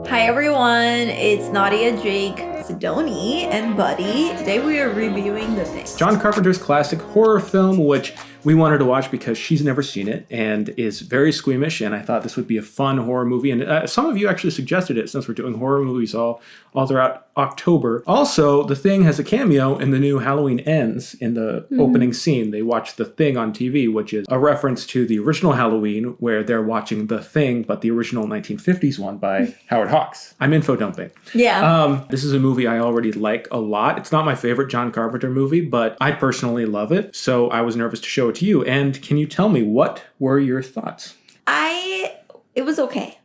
Hi everyone, it's Nadia, Jake, Sidoni, and Buddy. Today we are reviewing The Thing. John Carpenter's classic horror film, which we wanted to watch because she's never seen it and is very squeamish, and I thought this would be a fun horror movie. And some of you actually suggested it since we're doing horror movies all throughout October. Also, The Thing has a cameo in the new Halloween Ends in the opening scene. They watch The Thing on TV, which is a reference to the original Halloween where they're watching The Thing, but the original 1950s one by Howard Hawks. I'm info dumping. Yeah. This is a movie I already like a lot. It's not my favorite John Carpenter movie, but I personally love it. So I was nervous to show it to you. And can you tell me, what were your thoughts? It was okay.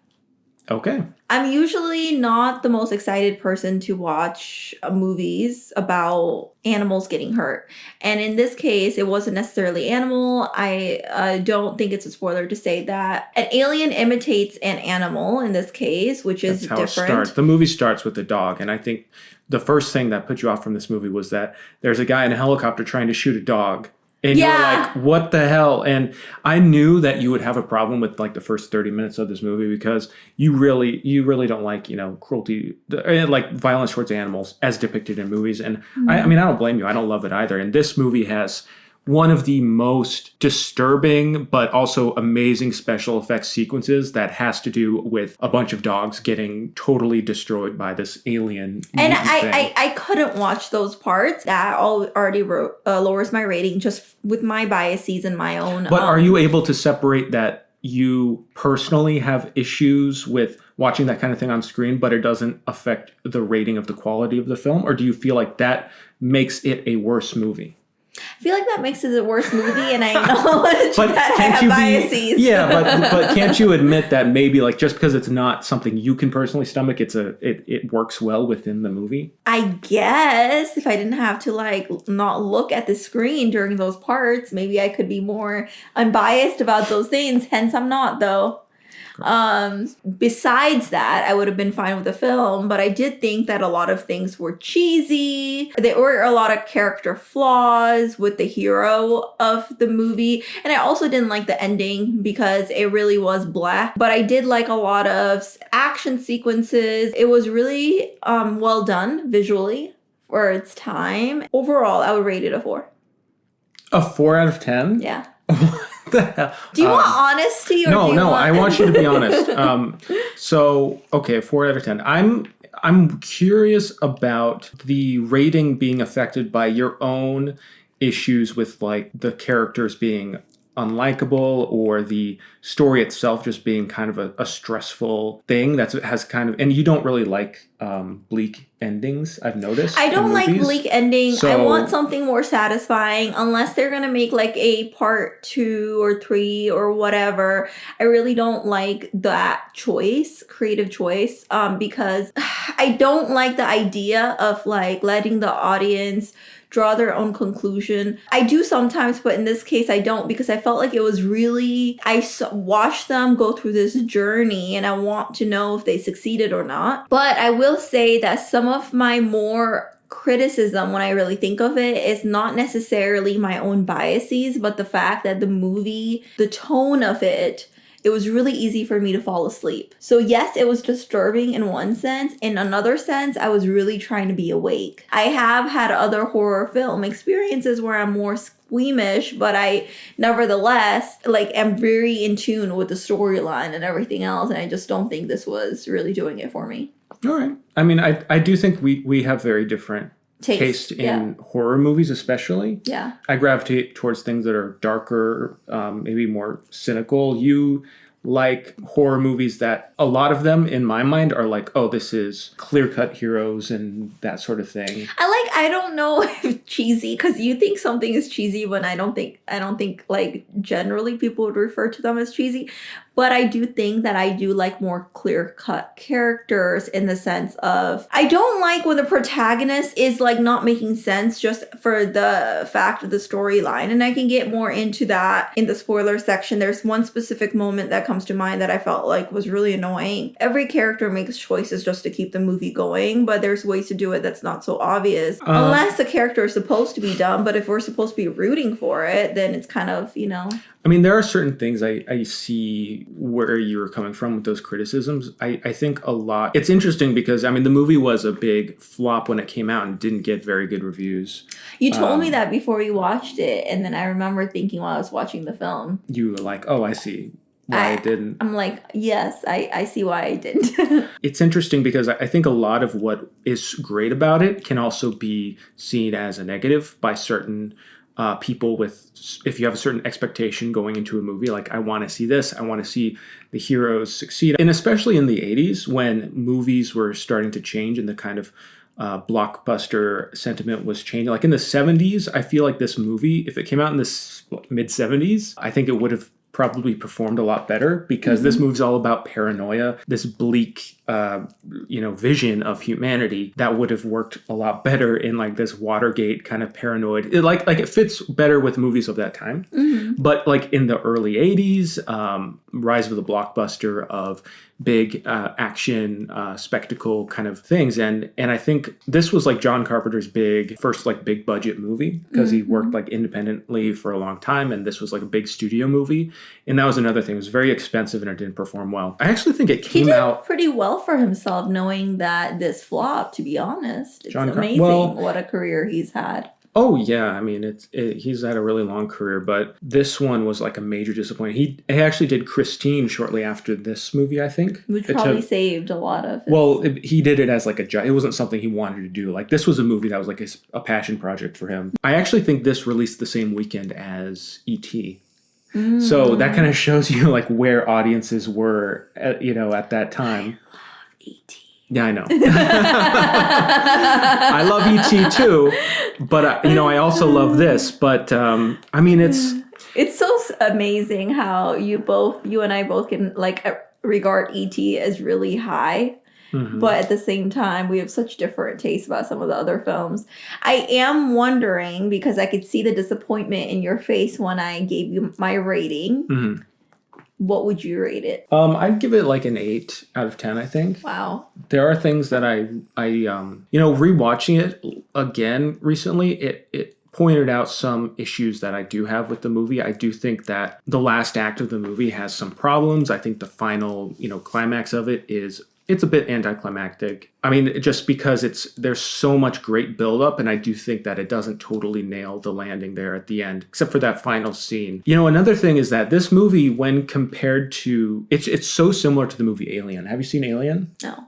Okay. I'm usually not the most excited person to watch movies about animals getting hurt. And in this case, it wasn't necessarily animal. I don't think it's a spoiler to say that an alien imitates an animal in this case, which is That's how different. it starts. The movie starts with the dog. And I think the first thing that put you off from this movie was that there's a guy in a helicopter trying to shoot a dog. And you're like, what the hell? And I knew that you would have a problem with like the first 30 minutes of this movie because you really don't like, cruelty, like violence towards animals as depicted in movies. And I mean, I don't blame you. I don't love it either. And this movie has one of the most disturbing but also amazing special effects sequences that has to do with a bunch of dogs getting totally destroyed by this alien. And thing. I couldn't watch those parts. That already lowers my rating just with my biases and my own. But are you able to separate that you personally have issues with watching that kind of thing on screen, but it doesn't affect the rating of the quality of the film? Or do you feel like that makes it a worse movie? I feel like that makes it a worse movie, and I acknowledge that I have biases. But can't you admit that maybe like just because it's not something you can personally stomach, it works well within the movie? I guess if I didn't have to like not look at the screen during those parts, maybe I could be more unbiased about those things. Hence, I'm not though. Besides that, I would have been fine with the film, but I did think that a lot of things were cheesy. There were a lot of character flaws with the hero of the movie. And I also didn't like the ending because it really was blah. But I did like a lot of action sequences. It was really well done visually for its time. Overall, I would rate it a 4. A 4 out of 10? Yeah. The hell? Do you want honesty or No, I want you to be honest. So, okay, 4 out of 10. I'm curious about the rating being affected by your own issues with like the characters being unlikable or the story itself just being kind of a stressful thing that has kind of, and you don't really like bleak endings, I've noticed. I don't like bleak endings. So, I want something more satisfying unless they're going to make like a part 2 or 3 or whatever. I really don't like that creative choice, because I don't like the idea of like letting the audience draw their own conclusion. I do sometimes, but in this case I don't, because I felt like it was really, I watched them go through this journey and I want to know if they succeeded or not. But I will say that some of my more criticism, when I really think of it, is not necessarily my own biases, but the fact that the movie, the tone of it was really easy for me to fall asleep. So yes, it was disturbing in one sense. In another sense, I was really trying to be awake. I have had other horror film experiences where I'm more squeamish, but I nevertheless like am very in tune with the storyline and everything else. And I just don't think this was really doing it for me. All right. I mean, I do think we have very different taste in horror movies, especially. Yeah. I gravitate towards things that are darker, maybe more cynical. You like horror movies that a lot of them in my mind are like, oh, this is clear-cut heroes and that sort of thing. I don't know if cheesy, because you think something is cheesy when I don't think like generally people would refer to them as cheesy. But I do think that I do like more clear-cut characters in the sense of, I don't like when the protagonist is like not making sense just for the fact of the storyline. And I can get more into that in the spoiler section. There's one specific moment that comes to mind that I felt like was really annoying. Every character makes choices just to keep the movie going, but there's ways to do it that's not so obvious. Unless the character is supposed to be dumb, but if we're supposed to be rooting for it, then it's kind of, I mean, there are certain things I see where you were coming from with those criticisms. I think a lot. It's interesting because, I mean, the movie was a big flop when it came out and didn't get very good reviews. You told me that before we watched it, and then I remember thinking while I was watching the film. You were like, oh, I see why I didn't. I'm like, yes, I see why I didn't. It's interesting because I think a lot of what is great about it can also be seen as a negative by certain people if you have a certain expectation going into a movie, like I want to see this, I want to see the heroes succeed. And especially in the 80s when movies were starting to change and the kind of blockbuster sentiment was changing. Like in the 70s, I feel like this movie, if it came out in the mid 70s, I think it would have probably performed a lot better because this movie's all about paranoia, this bleak, vision of humanity that would have worked a lot better in like this Watergate kind of paranoid. It fits better with movies of that time. But like in the early 80s, rise of the blockbuster of big action spectacle kind of things, and I think this was like John Carpenter's first big budget movie because he worked like independently for a long time, and this was like a big studio movie, and that was another thing. It was very expensive and it didn't perform well. I actually think it came out pretty well for himself, knowing that this flopped. To be honest, it's amazing what a career he's had. Oh yeah, I mean he's had a really long career, but this one was like a major disappointment. He actually did Christine shortly after this movie, I think, which probably saved a lot of. He did it as like a job. It wasn't something he wanted to do. Like this was a movie that was like a passion project for him. I actually think this released the same weekend as E.T. So that kind of shows you like where audiences were, at that time. I love E.T. Yeah, I know. I love E.T. too, but I also love this. But I mean, it's so amazing how you and I both can like regard E.T. as really high. But at the same time, we have such different tastes about some of the other films. I am wondering, because I could see the disappointment in your face when I gave you my rating. What would you rate it? I'd give it like an 8 out of 10, I think. Wow. There are things that I rewatching it again recently, it pointed out some issues that I do have with the movie. I do think that the last act of the movie has some problems. I think the final, climax of it it's a bit anticlimactic. I mean, just because there's so much great buildup, and I do think that it doesn't totally nail the landing there at the end, except for that final scene. Another thing is that this movie, when compared to, it's so similar to the movie Alien. Have you seen Alien? No.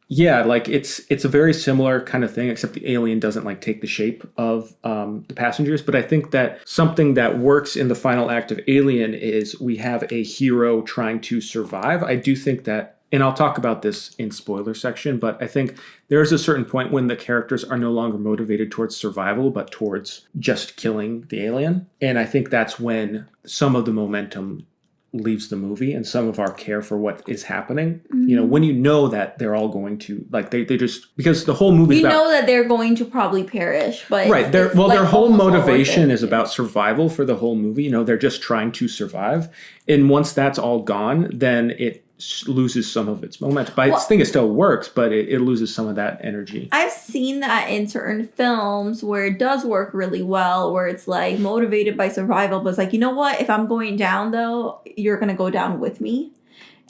Yeah, like it's a very similar kind of thing, except the alien doesn't like take the shape of the passengers. But I think that something that works in the final act of Alien is we have a hero trying to survive. I do think that, and I'll talk about this in spoiler section, but I think there is a certain point when the characters are no longer motivated towards survival, but towards just killing the alien. And I think that's when some of the momentum leaves the movie and some of our care for what is happening. When you know that they're all going to, like, they just, because the whole movie is about, know that they're going to probably perish, but right, their whole motivation is about survival for the whole movie. They're just trying to survive, and once that's all gone, then it loses some of its momentum. But I think it still works, but it loses some of that energy. I've seen that in certain films where it does work really well, where it's like motivated by survival, but it's like, you know what, if I'm going down though, you're gonna go down with me.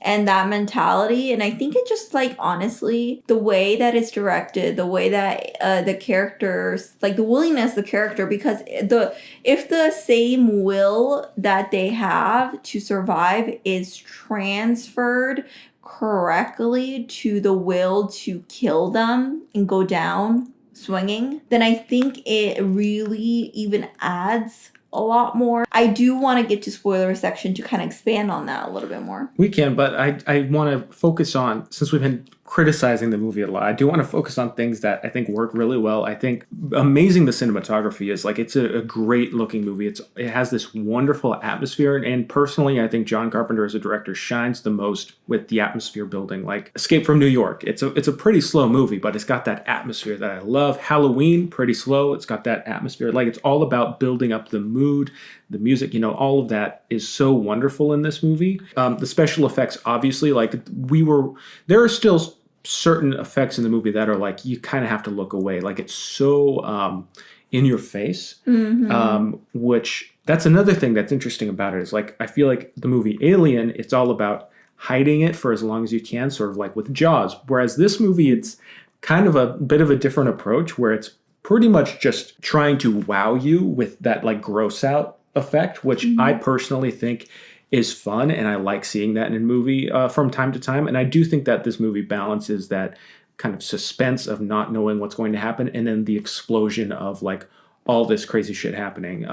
And that mentality, and I think it just, like, honestly, the way that it's directed, the way that the characters, like the willingness of the character, because if the same will that they have to survive is transferred correctly to the will to kill them and go down swinging, then I think it really even adds a lot more. I do want to get to spoiler section to kind of expand on that a little bit more. We can, but I want to focus on, since we've been criticizing the movie a lot, I do want to focus on things that I think work really well. I think amazing the cinematography is. Like, it's a great looking movie. It has this wonderful atmosphere, and personally, I think John Carpenter as a director shines the most with the atmosphere building. Like Escape from New York, it's a pretty slow movie, but it's got that atmosphere that I love. Halloween, pretty slow. It's got that atmosphere. Like, it's all about building up the mood, the music, all of that is so wonderful in this movie. The special effects, obviously, like there are still certain effects in the movie that are like, you kind of have to look away. Like, it's so in your face, Mm-hmm. which that's another thing that's interesting about it is like, I feel like the movie Alien, it's all about hiding it for as long as you can, sort of like with Jaws. Whereas this movie, it's kind of a bit of a different approach where it's pretty much just trying to wow you with that like gross out effect, which I personally think is fun, and I like seeing that in a movie from time to time. And I do think that this movie balances that kind of suspense of not knowing what's going to happen, and then the explosion of like all this crazy shit happening.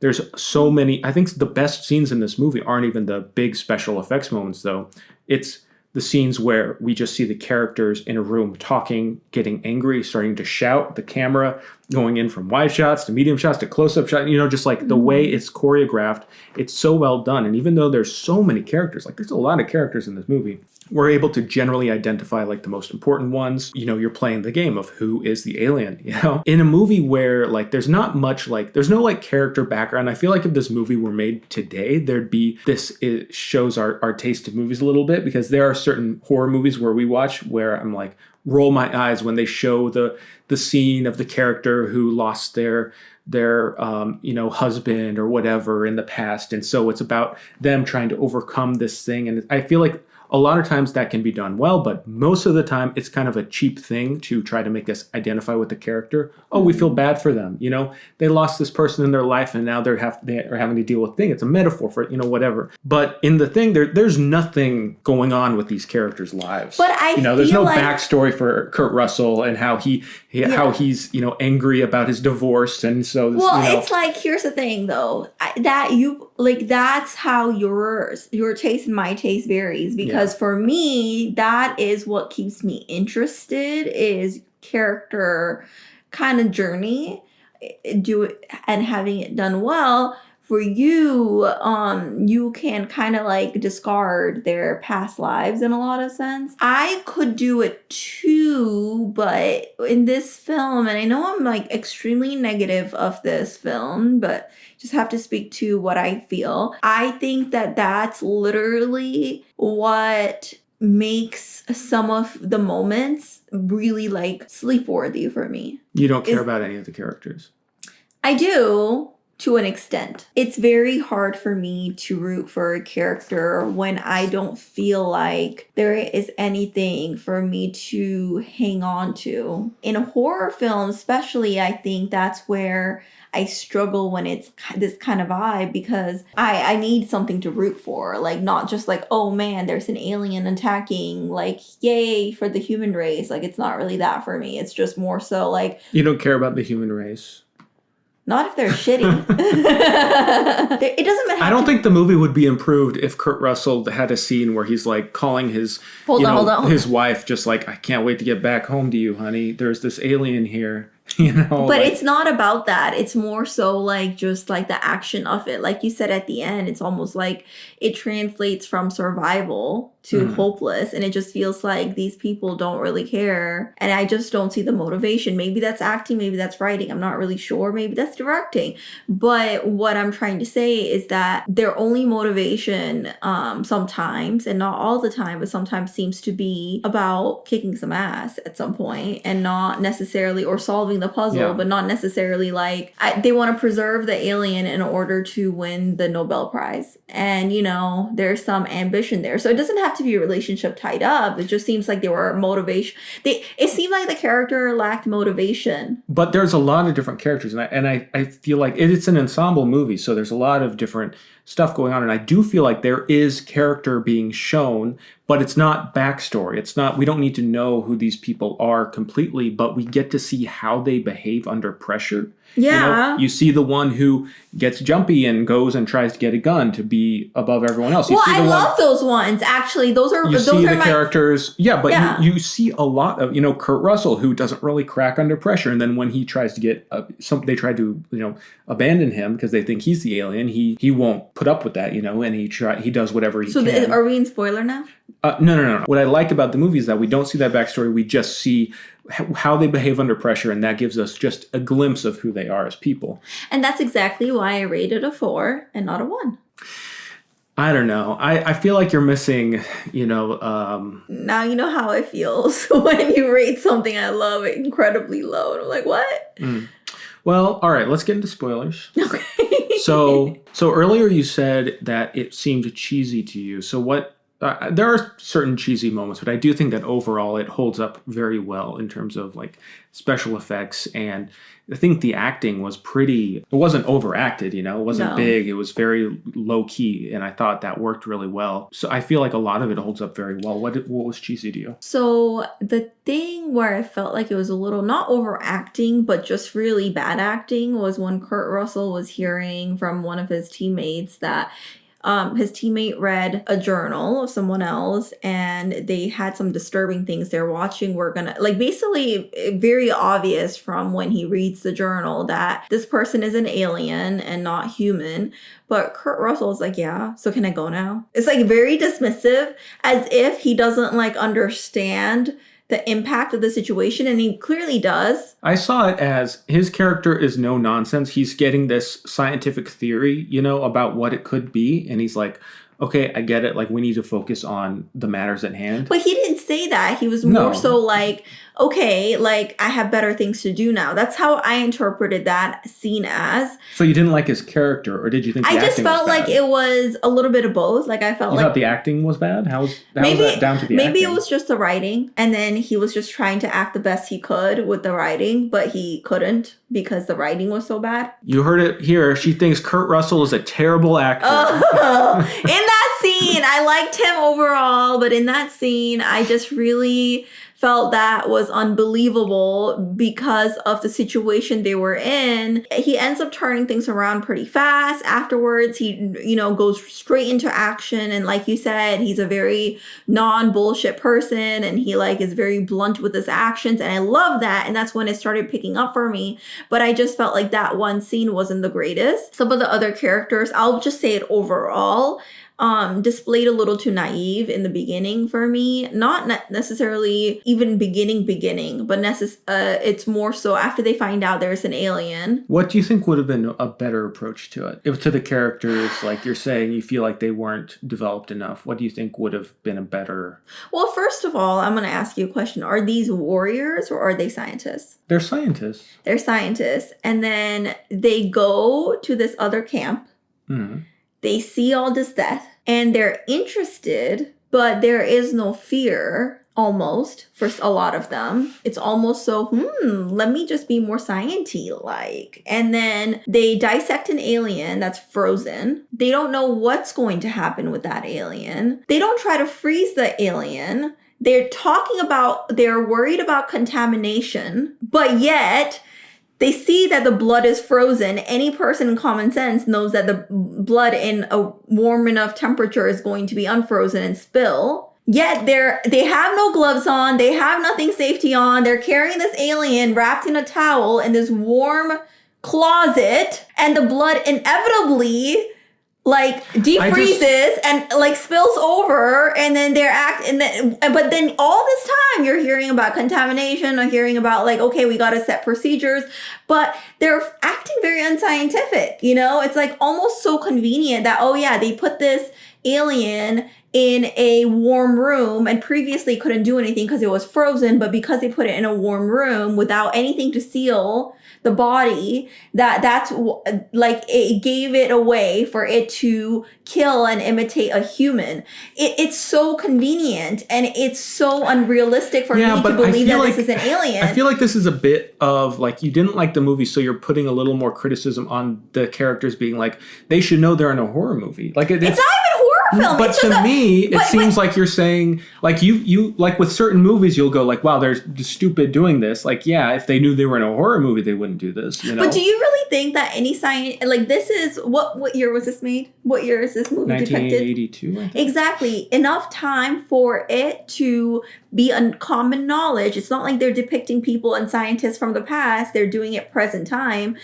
There's so many. I think the best scenes in this movie aren't even the big special effects moments, though. It's the scenes where we just see the characters in a room talking, getting angry, starting to shout, the camera going in from wide shots to medium shots to close-up shots, just like the way it's choreographed, it's so well done. And even though there's so many characters, like there's a lot of characters in this movie, we're able to generally identify like the most important ones. You're playing the game of who is the alien, In a movie where like there's not much like, there's no like character background. I feel like if this movie were made today, there'd be this, it shows our taste of movies a little bit, because there are certain horror movies where we watch where I'm like, roll my eyes when they show the scene of the character who lost their husband or whatever in the past. And so it's about them trying to overcome this thing. And I feel like a lot of times that can be done well, but most of the time it's kind of a cheap thing to try to make us identify with the character. Oh, we feel bad for them. They lost this person in their life and now they're having to deal with thing. It's a metaphor for, whatever. But in the thing, there's nothing going on with these characters' lives. But there's no backstory for Kurt Russell and how how he's, angry about his divorce. And so, it's like, here's the thing though, that's how your taste and my taste varies, because for me, that is what keeps me interested, is character kind of journey, do it and having it done well. For you, you can kind of like discard their past lives in a lot of sense. I could do it too, but in this film, and I know I'm like extremely negative of this film, but just have to speak to what I feel. I think that that's literally what makes some of the moments really like sleep-worthy for me. You don't care about any of the characters. I do. To an extent. It's very hard for me to root for a character when I don't feel like there is anything for me to hang on to. In a horror film especially, I think that's where I struggle when it's this kind of vibe, because I need something to root for. Like, not just like, oh man, there's an alien attacking, like, yay for the human race. Like, it's not really that for me. It's just more so like... You don't care about the human race? Not if they're shitty. It doesn't matter. I don't think the movie would be improved if Kurt Russell had a scene where he's like calling his hold on. His wife, just like, I can't wait to get back home to you, honey. There's this alien here. But it's not about that. It's more so like just like the action of it. Like you said at the end, it's almost like it translates from survival to hopeless, and it just feels like these people don't really care, and I just don't see the motivation. Maybe that's acting, maybe that's writing, I'm not really sure, maybe that's directing, but what I'm trying to say is that their only motivation sometimes, and not all the time, but sometimes, seems to be about kicking some ass at some point, and not necessarily, or solving the puzzle, but not necessarily like they want to preserve the alien in order to win the Nobel Prize, and there's some ambition there. So it doesn't have to be a relationship tied up. It just seems like they were motivation. It seemed like the character lacked motivation. But there's a lot of different characters, and I feel like it's an ensemble movie, so there's a lot of different stuff going on, and I do feel like there is character being shown, but it's not backstory. It's not, we don't need to know who these people are completely, but we get to see how they behave under pressure. Yeah. You see the one who gets jumpy and goes and tries to get a gun to be above everyone else. I love those ones. Actually, those are characters. Yeah, but you see a lot of Kurt Russell, who doesn't really crack under pressure, and then when he tries to get they try to abandon him because they think he's the alien. He won't put up with that, and he does whatever he can. So are we in spoiler now? No. What I like about the movie is that we don't see that backstory. We just see how they behave under pressure, and that gives us just a glimpse of who they are as people. And that's exactly why I rated a 4 and not a 1. I don't know. I feel like you're missing, Now you know how it feels when you rate something I love incredibly low. And I'm like, what? Well, all right, let's get into spoilers. Okay. So earlier you said that it seemed cheesy to you. So what? There are certain cheesy moments, but I do think that overall it holds up very well in terms of like special effects, and I think the acting was pretty. It wasn't overacted, you know. It wasn't big. It was very low key, and I thought that worked really well. So I feel like a lot of it holds up very well. What was cheesy to you? So the thing where I felt like it was a little not overacting, but just really bad acting was when Kurt Russell was hearing from one of his teammates that his teammate read a journal of someone else and they had some disturbing things they're watching. We're gonna, like, basically very obvious from when he reads the journal that this person is an alien and not human. But Kurt Russell is like, yeah, so can I go now? It's like very dismissive, as if he doesn't like understand the impact of the situation, and he clearly does. I saw it as his character is no nonsense. He's getting this scientific theory, you know, about what it could be, and he's like, okay, I get it. Like, we need to focus on the matters at hand. But he didn't say that. He was more so like, okay, like, I have better things to do now. That's how I interpreted that scene as. So you didn't like his character, or did you think the acting was bad? I just felt like it was a little bit of both. Like, I felt you like... thought the acting was bad? How was that down to the acting? Maybe it was just the writing, and then he was just trying to act the best he could with the writing, but he couldn't because the writing was so bad. You heard it here. She thinks Kurt Russell is a terrible actor. Oh, in that scene, I liked him overall, but in that scene, I just really felt that was unbelievable because of the situation they were in. He ends up turning things around pretty fast. Afterwards, he, you know, goes straight into action. And like you said, he's a very non-bullshit person, and he like is very blunt with his actions. And I love that. And that's when it started picking up for me. But I just felt like that one scene wasn't the greatest. Some of the other characters, I'll just say it overall, displayed a little too naive in the beginning for me. Not necessarily even beginning, but it's more so after they find out there's an alien. What do you think would have been a better approach to it? If to the characters, like you're saying, you feel like they weren't developed enough, what do you think would have been a better... Well, first of all, I'm going to ask you a question. Are these warriors or are they scientists? They're scientists. They're scientists. And then they go to this other camp. Mm-hmm. They see all this death and they're interested, but there is no fear almost for a lot of them. It's almost so, let me just be more science-y like. And then they dissect an alien that's frozen. They don't know what's going to happen with that alien. They don't try to freeze the alien. They're worried about contamination, but yet... they see that the blood is frozen. Any person in common sense knows that the blood in a warm enough temperature is going to be unfrozen and spill. Yet they have no gloves on. They have nothing safety on. They're carrying this alien wrapped in a towel in this warm closet. And the blood inevitably like defreezes and like spills over, and then but then all this time you're hearing about contamination or hearing about like, okay, we got to set procedures, but they're acting very unscientific, you know? It's like almost so convenient that, oh yeah, they put this alien in a warm room and previously couldn't do anything because it was frozen, but because they put it in a warm room without anything to seal the body, that's like it gave it a way for it to kill and imitate a human. It's so convenient and it's so unrealistic for me to believe that this is an alien. I feel like this is a bit of like, you didn't like the movie, so you're putting a little more criticism on the characters being like, they should know they're in a horror movie. Like it's not even horror film. But to me, it seems like you're saying, like you like with certain movies, you'll go like, wow, they're stupid doing this. Like, yeah, if they knew they were in a horror movie, they wouldn't do this. You know? But do you really think that any science, like this is, what year was this made? What year is this movie depicted? 1982. Exactly. Enough time for it to be uncommon knowledge. It's not like they're depicting people and scientists from the past. They're doing it present time.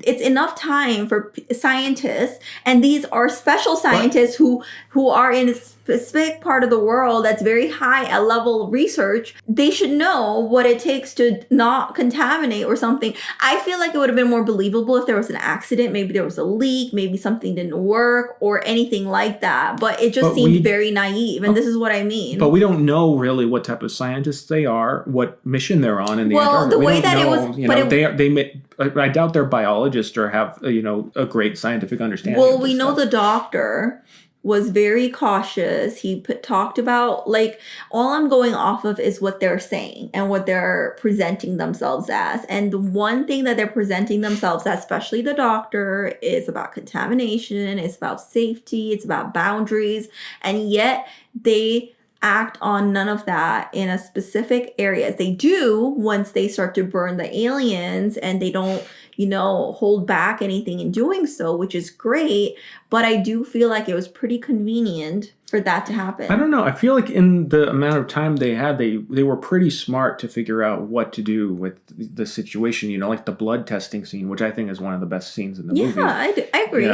It's enough time for scientists, and these are special scientists who who are in a specific part of the world that's very high at level research, they should know what it takes to not contaminate or something. I feel like it would have been more believable if there was an accident, maybe there was a leak, maybe something didn't work or anything like that. But it just seemed very naive, and this is what I mean. But we don't know really what type of scientists they are, what mission they're on in the Antarctica. The way that it was, you know, I doubt they're biologists or have a great scientific understanding. Well, we know the doctor was very cautious. He talked about, like, all I'm going off of is what they're saying and what they're presenting themselves as. And the one thing that they're presenting themselves as, especially the doctor, is about contamination, it's about safety, it's about boundaries. And yet they act on none of that in a specific area. They do once they start to burn the aliens, and they don't hold back anything in doing so, which is great. But I do feel like it was pretty convenient for that to happen. I don't know. I feel like in the amount of time they had, they were pretty smart to figure out what to do with the situation. Like the blood testing scene, which I think is one of the best scenes in the movie. Yeah, I agree.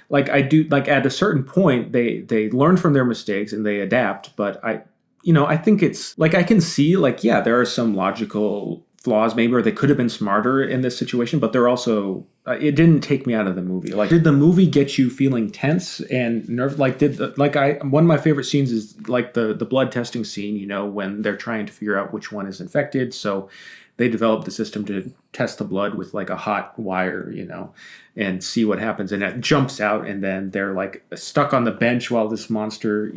Like at a certain point, they learn from their mistakes and they adapt. But I think it's like, I can see, like, yeah, there are some logical flaws maybe, or they could have been smarter in this situation, but they're also it didn't take me out of the movie. Like, did the movie get you feeling tense and nervous? Like, one of my favorite scenes is like the blood testing scene, when they're trying to figure out which one is infected. So they developed the system to test the blood with like a hot wire, and see what happens. And it jumps out, and then they're like stuck on the bench while this monster,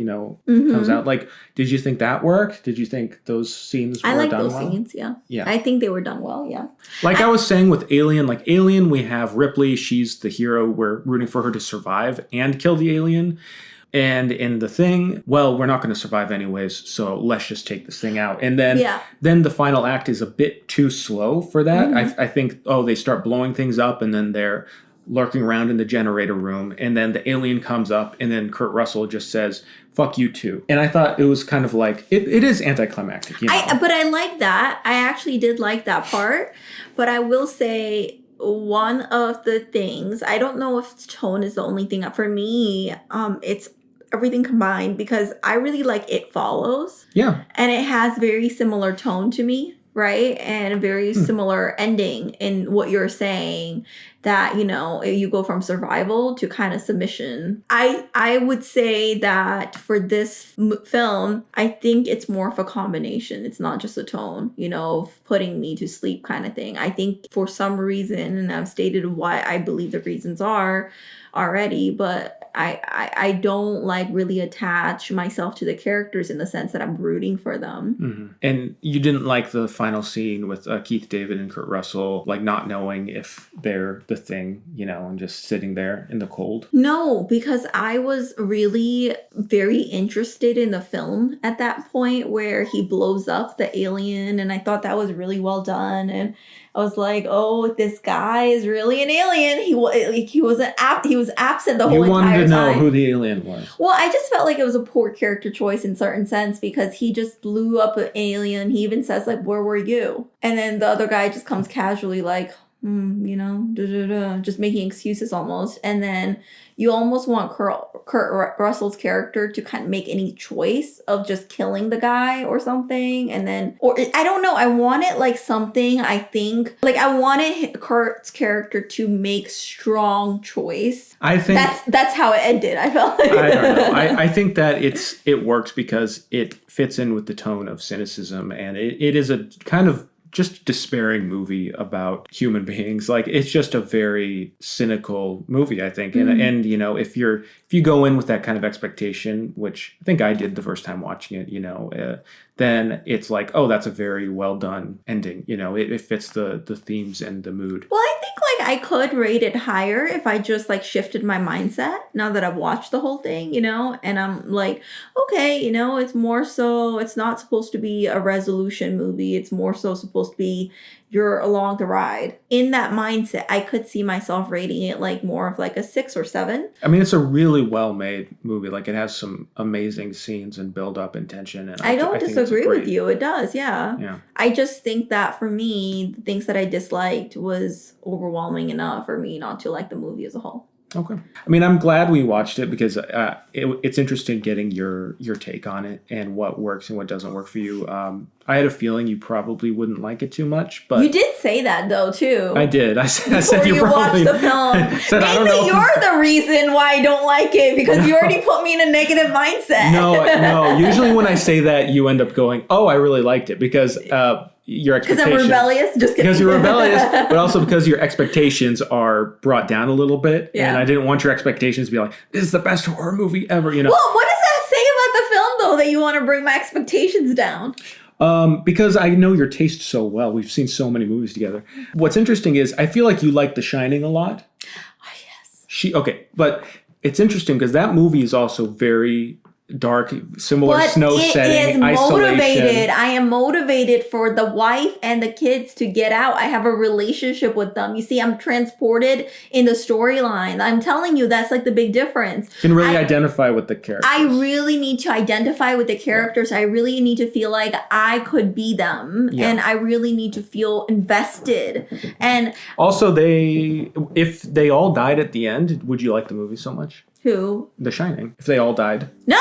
comes out. Like, did you think that worked? Did you think those scenes were done well? I like those scenes, yeah. Yeah. I think they were done well, yeah. Like I was saying with Alien, we have Ripley, she's the hero. We're rooting for her to survive and kill the alien. And in The Thing, well, we're not going to survive anyways, so let's just take this thing out. And then the final act is a bit too slow for that. Mm-hmm. I think, they start blowing things up, and then they're lurking around in the generator room, and then the alien comes up, and then Kurt Russell just says, "Fuck you too." And I thought it was kind of like, it is anticlimactic. But I like that. I actually did like that part. But I will say, one of the things, I don't know if tone is the only thing. For me, it's everything combined, because I really like It Follows. Yeah. And it has very similar tone to me, right? And a very similar ending in what you're saying, that, you go from survival to kind of submission. I would say that for this film, I think it's more of a combination. It's not just a tone, of putting me to sleep kind of thing. I think for some reason, and I've stated why I believe the reasons are already, but I don't like really attach myself to the characters in the sense that I'm rooting for them. Mm-hmm. And you didn't like the final scene with Keith David and Kurt Russell, like not knowing if they're the thing, and just sitting there in the cold? No, because I was really very interested in the film at that point where he blows up the alien, and I thought that was really well done. And I was like, oh, this guy is really an alien. He was absent the whole entire time. You wanted to know who the alien was. Well, I just felt like it was a poor character choice in certain sense, because he just blew up an alien. He even says, like, where were you? And then the other guy just comes casually like, just making excuses almost. And then you almost want Kurt Russell's character to kind of make any choice of just killing the guy or something. And then, or I don't know, I wanted like something, I think, like I wanted Kurt's character to make strong choice. I think that's how it ended. I felt like. I don't know. I think that it works because it fits in with the tone of cynicism, and it is a kind of just despairing movie about human beings. Like, it's just a very cynical movie, I think. And if you go in with that kind of expectation, which I think I did the first time watching it, then it's like, oh, that's a very well done ending. It fits the themes and the mood. Well, I think like I could rate it higher if I just like shifted my mindset now that I've watched the whole thing, and I'm like, okay, it's more so, it's not supposed to be a resolution movie. It's more so supposed to be you're along the ride. In that mindset, I could see myself rating it like more of like a 6 or 7. I mean, it's a really well-made movie. Like, it has some amazing scenes and build-up and tension. And I don't disagree with you. It does, yeah. Yeah. I just think that for me, the things that I disliked was overwhelming enough for me not to like the movie as a whole. Okay. I mean, I'm glad we watched it because it's interesting getting your take on it and what works and what doesn't work for you. I had a feeling you probably wouldn't like it too much, but you did say that though too. I did. I said you probably watched the film. said, Maybe I don't know you're the reason why I don't like it because you already put me in a negative mindset. No. Usually when I say that, you end up going, "Oh, I really liked it," because your expectations. Because I'm rebellious? Just kidding. Because you're rebellious, but also because your expectations are brought down a little bit. Yeah. And I didn't want your expectations to be like, this is the best horror movie ever, you know? Well, what does that say about the film, though, that you want to bring my expectations down? Because I know your taste so well. We've seen so many movies together. What's interesting is I feel like you like The Shining a lot. Oh, yes. But it's interesting because that movie is also very dark, similar snow setting, isolation. I am motivated for the wife and the kids to get out. I have a relationship with them. You see, I'm transported in the storyline. I'm telling you, that's like the big difference. You can really identify with the characters. I really need to identify with the characters. I really need to feel like I could be them. Yeah. And I really need to feel invested. And also, if they all died at the end, would you like the movie so much? Who? The Shining. If they all died. No!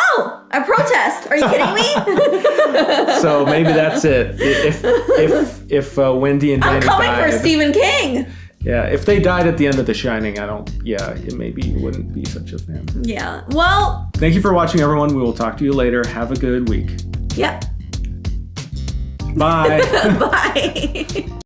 I protest. Are you kidding me? So maybe that's it. If Wendy and Danny died. I'm coming for Stephen King. Yeah, if they died at the end of The Shining, maybe you wouldn't be such a fan. Yeah. Well. Thank you for watching, everyone. We will talk to you later. Have a good week. Yep. Bye. Bye.